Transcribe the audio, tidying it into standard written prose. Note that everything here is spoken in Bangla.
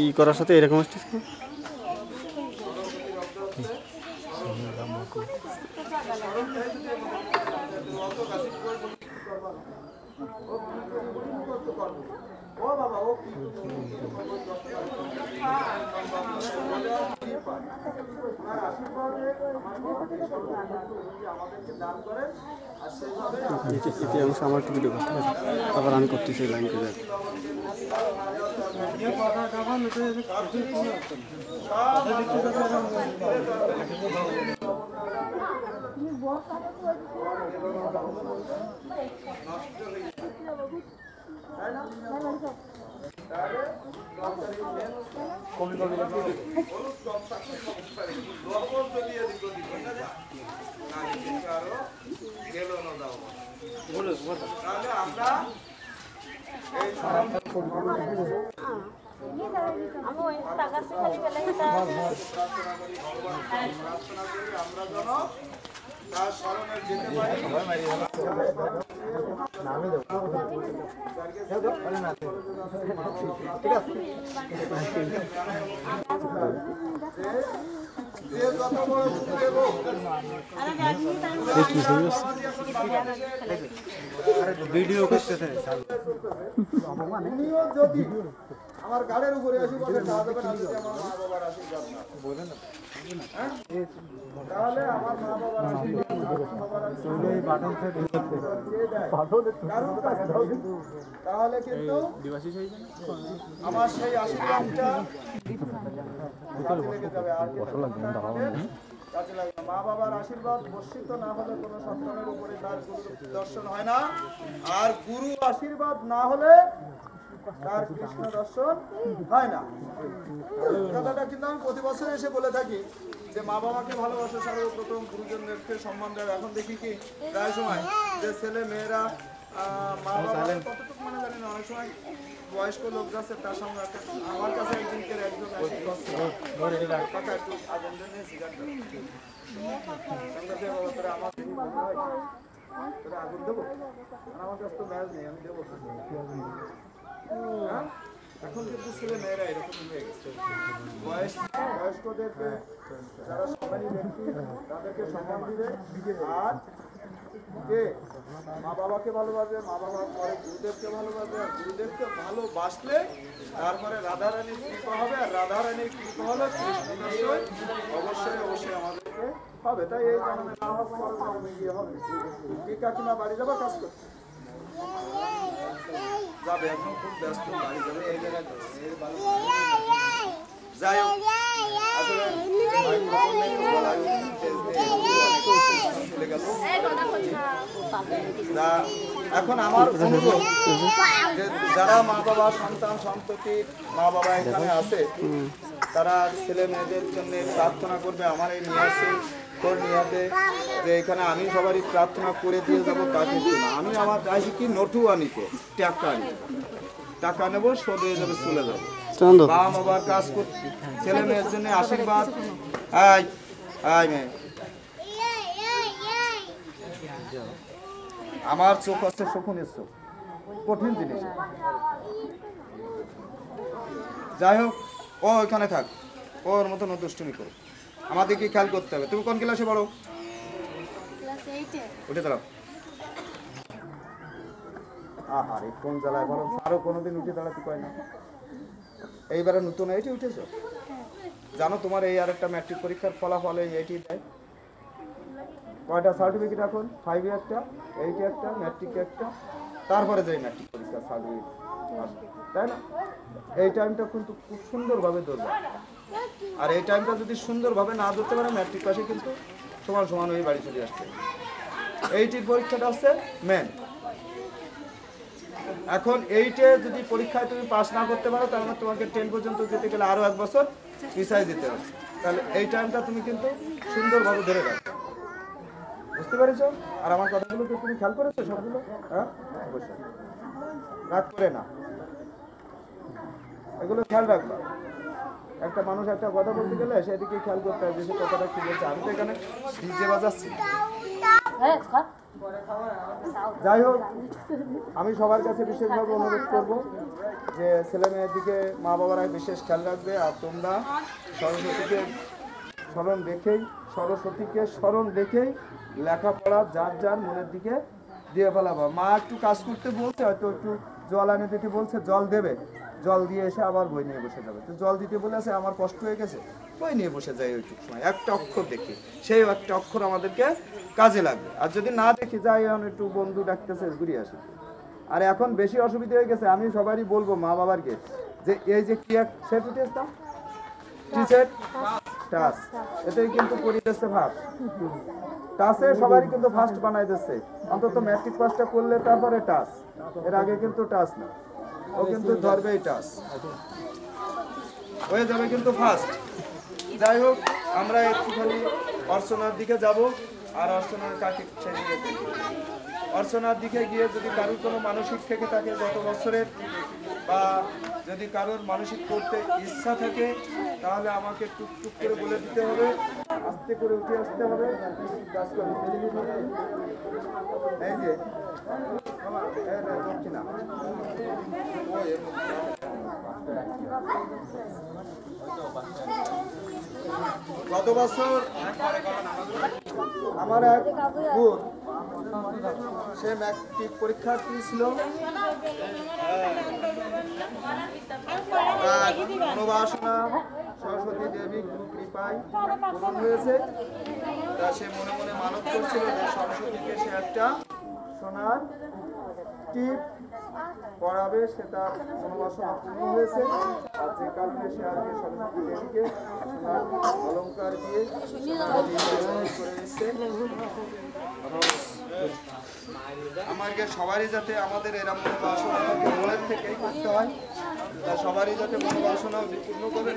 ই করার সাথে এরকম আসছে অংশ আমার একটু ভিডিও করতে পারি, তারপর আমি করতেছি লাইন করে। ভিডিও করতেছে যদি আমার গাড়ির উপরে আসি বলে না দেবে না, যদি আমার মা বাবার আশীর্বাদ না বলেন তাহলে আমার মা বাবার তাহলে কিন্তু আমার সেই আশীর্বাদটা লেগে যাবে। আর কাজে লাগবে মা বাবার আশীর্বাদ বর্ষিত না হলে কোনো সন্তানের উপরে তার গুরু দর্শন হয় না, আর গুরু আশীর্বাদ না হলে তার কৃষ্ণ দর্শন হয় না। কথাটা কিন্তু আমি প্রতি বছর এসে বলে থাকি যে মা বাবাকে ভালোবাসা সর্বপ্রথম, গুরুজনদেরকে সম্মান দেয়। এখন দেখি কি প্রায় সময় যে ছেলে মেয়েরা মা বাবা কতটুকু মানে জানি না, অনেক সময় বয়স্ক লোক যাচ্ছে তার সঙ্গে আমার কাছে একদিনকে একজন আগুন দেবো, আমার কাছে তো ম্যাচ নেই, আমি দেবো। এখন কিন্তু ছেলে মেয়েরা এরকম হয়ে গেছে, বয়স্কদেরকে যারা সম্মানী ব্যক্তি তাদেরকে সম্মান দিবে, আর কে মা বাবাকে ভালোবাসবে, মা বাবার পরে গুরুদেবকে ভালোবাসবে, আর গুরুদেবকে ভালোবাসলে তারপরে রাধারানীর কৃপা হবে, আর রাধারানীর কৃপা হলে কৃষ্ণ অবশ্যই অবশ্যই আমাদেরকে হবে। তাই এই জন্মে না হোক পরে গিয়ে হবে। কি কাকিমা বাড়ি যাবো কাজ করতে যাবে, এখন খুব ব্যস্ত, বাড়ি যাবে এই জায়গায় যাই হোক। আসলে এখন আমার অনুরোধ যে যারা মা বাবা সন্তান সন্ততি মা বাবা এখানে আছে তারা ছেলে মেয়েদের জন্য প্রার্থনা করবে। আমার এই নিয়াসে নিয়াতে যে এখানে আমি সবারই প্রার্থনা করে দিয়ে যাবো তা কিন্তু না, আমি আমার চাইছি কি নটু আনিতে টাকা আনি, টাকা নেবো, শোধ হয়ে যাবে, চলে যাবো। মা বাবার কাজ করছি, ছেলে মেয়ের জন্য আশীর্বাদ। আমার চোখ হচ্ছে শকুনের চোখ, কঠিন জিনিস। যাই হোক, ও ওইখানে থাক, ওর মতো দুষ্টুমি করো, আমাদেরকে খেয়াল করতে হবে। তুমি কোন ক্লাসে পড়ো? উঠে দাঁড়াও। আরে কোন জ্বালায় বলো, আরো কোনোদিন উঠে দাঁড়াতে পারে না। এইবারে নতুন এইটি উঠেছো, জানো তোমার এই আর একটা ম্যাট্রিক পরীক্ষার ফলাফল এইটি দেয় কয়টা সার্টিফিকেট? এখন 5 একটা, 8 একটা, ম্যাট্রিক একটা, তারপরে যাই ম্যাট্রিক পরীক্ষার সার্টিফিকেট, তাই না? এই টাইমটা কিন্তু খুব সুন্দরভাবে ধরবে, আর এই টাইমটা যদি সুন্দরভাবে না ধরতে পারে ম্যাট্রিক পাশে কিন্তু সমান সমান হয়ে বাড়ি চলে আসছে। এইটির পরীক্ষাটা হচ্ছে মেন। এখন এইটে যদি পরীক্ষায় তুমি পাস না করতে পারো তাহলে তোমাকে 10 পর্যন্ত যেতে গেলে আরো 1 বছর পিছায় যেতে হবে। তাহলে এই টাইমটা তুমি কিন্তু সুন্দরভাবে ধরে রাখো, বুঝতে পেরেছো? আর আমার কথাগুলো কি তুমি খেয়াল করেছো সবগুলো? হ্যাঁ, অবশ্যই রাগ করে না, এগুলো খেয়াল রাখবা। একটা মানুষ একটা কথা বলতে গেলে সেদিকে খেয়াল করতে হবে, সে কথাটা কি বলছে। আমি তো এখানে ডিজে বাজাচ্ছি। যাই হোক, আমি সবার কাছে বিশেষভাবে অনুরোধ করবো যে ছেলে মেয়ের দিকে মা বাবারা বিশেষ খেয়াল রাখবে। আর তোমরা সরস্বতীকে স্মরণ রেখেই লেখাপড়া যার যার মনের দিকে দিয়ে ফেলাবা। মা একটু কাজ করতে বলছে, হয়তো একটু জল এনে দিতে বলছে, জল দেবে, জল দিয়ে এসে আবার বই নিয়ে বসে যাবে। তো জল দিতে বলেছে, আমার কষ্ট হয়ে গেছে, বই নিয়ে বসে যায় ওইটুকু সময়, একটা অক্ষর দেখি, সেই একটা অক্ষর আমাদেরকে কাজে লাগবে। আর যদি না দেখি, যাই এখন একটু বন্ধু ডাকতেছে ঘুরিয়ে আসি। আর এখন বেশি অসুবিধা হয়ে গেছে, আমি সবারই বলবো মা বাবারকে, যে এই যে কি এক সেট উঠেছে, কি সেট, টাচ, এতেই কিন্তু পরিবেশে ভাব টাচে সবারই কিন্তু ফার্স্ট বানাই দিচ্ছে। অন্তত ম্যাট্রিক পাসটা করলে তারপরে টাচ, এর আগে কিন্তু টাচ না। ও কিন্তু ধরবেই টাচ, হয়ে যাবে কিন্তু ফার্স্ট। যাই হোক, আমরা একটুখানি অর্চনার দিকে যাব। আর অর্চনার কাকে অর্চনার দিকে গিয়ে যদি কারোর কোনো মানসিক থেকে থাকে গত বছরের, বা যদি কারোর মানসিক করতে ইচ্ছা থাকে, তাহলে আমাকে টুকটুক করে বলে দিতে হবে, আস্তে করে উঠে আসতে হবে। এই যে দক্ষিণা গত বছর আমার এক বোন, সে ম্যাট্রিক পরীক্ষার্থী ছিল, মনোবাসনা সরস্বতী দেবী কৃপায় পূরণ হয়েছে। তা সে মনে মনে মানত করছিল যে সরস্বতীকে সে একটা সোনার টিপ পড়াবে, সে তার মনোবাসনা পূর্ণ হয়েছে। আর যে কারণে সে আজকে সরস্বতী দেবীকে সোনার অলঙ্কার দিয়ে করে এসেছে। আমাকে সবারই যাতে আমাদের এরকম মনোবাসনা মনের থেকেই করতে হয়, তা সবারই যাতে মনোবাসনা পূর্ণ করে